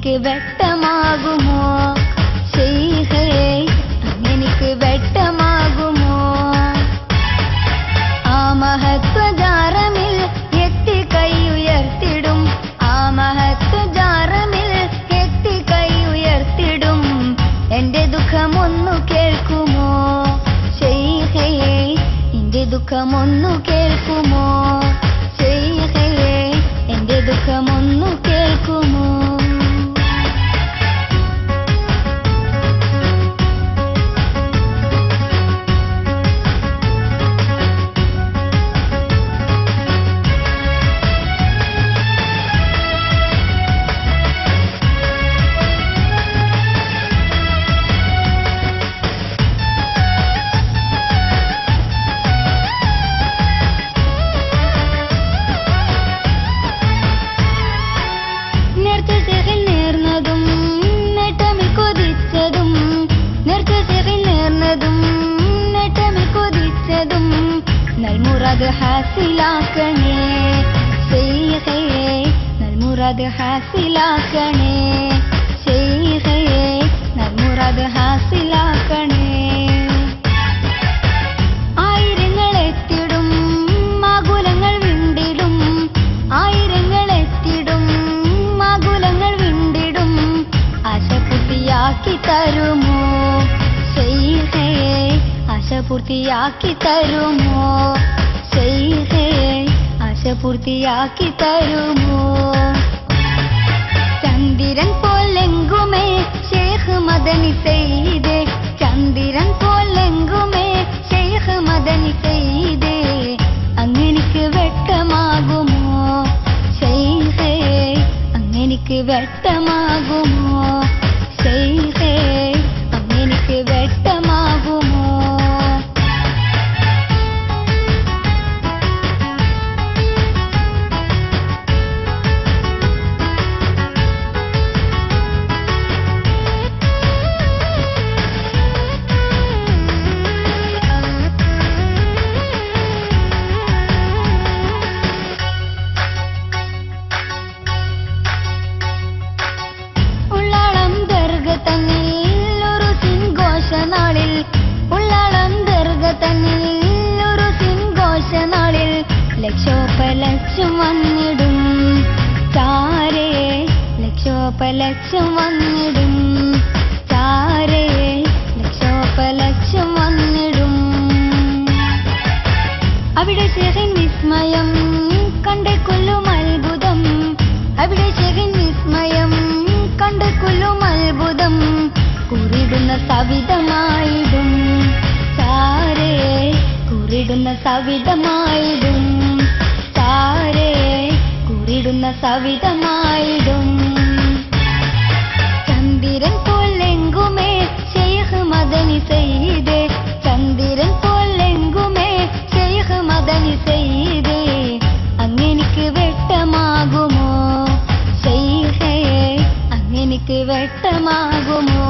അങ്ങനെനിക്ക് വെട്ടമാകുമോ ശൈഖേ അങ്ങനെനിക്ക് വെട്ടമാകുമോ ആ മഹത്വജാറമിൽ എത്തി കൈ ഉയർത്തിടും ആ മഹത്വജാറമിൽ എത്തി കൈ ഉയർത്തിടും എന്റെ ദുഃഖമൊന്നു കേൾക്കുമോ ശൈഖേ എന്റെ ദുഃഖമൊന്നു കേൾക്കുമോ ശൈഖേ എന്റെ ദുഃഖമൊന്നു കേൾക്കുമോ നൽമുറാദ് ഹാസിലാക്കണേ ശൈഖേ നൽമുറാദ് ഹാസിലാക്കണേ ശൈഖേ നൽമുറാദ് ഹാസിലാക്കണേ ആയിരങ്ങൾ എത്തിടും മാകുലങ്ങൾ വിണ്ടിടും ആയിരങ്ങൾ എത്തിടും മാകുലങ്ങൾ വിണ്ടിടും ആശ പൂർത്തിയാക്കി തരുമോ ശൈഖേ ആശ പൂർത്തിയാക്കി തരുമോ ശൈഖേ ആശ പൂർത്തിയാക്കി തരുമോ ചന്ദ്രൻ പോലെങ്കുമേ ശൈഖ് മദനി സയ്യിദേ ചന്ദ്രൻ പോലെങ്കുമേ ശൈഖ് മദനി സയ്യിദേ അങ്ങനെനിക്ക് വെട്ടമാകുമോ ശൈഖേ അങ്ങനെനിക്ക് വെട്ടമാകുമോ ശൈഖേ അങ്ങനെനിക്ക് വെട്ടമാകുമോ ലക്ഷോപലക്ഷം വന്നിടും ചാരേ ലക്ഷോപലക്ഷം വന്നിടും ചാരേ ലക്ഷോപലക്ഷം വന്നിടും അവിടെ ശൈഖിൻ വിസ്മയം കണ്ടേ കൊല്ലും അത്ഭുതം അവിടെ ശൈഖിൻ വിസ്മയം കണ്ടേ കൊല്ലും അത്ഭുതം കുറിടുന്ന സവിധമായിടും ചാരേ കുറിടുന്ന സവിധമായിടും ചാരേ കുറിടുന്ന സവിധമായിടും ചന്ദ്രൻ പോലെങ്കുമേ ശൈഖ് മദനി സയ്യിദേ ചന്ദ്രൻ പോലെങ്കുമേ ശൈഖ് മദനി സയ്യിദേ അങ്ങനെനിക്ക് വെട്ടമാകുമോ ശൈഖേ അങ്ങനെനിക്ക് വെട്ടമാകുമോ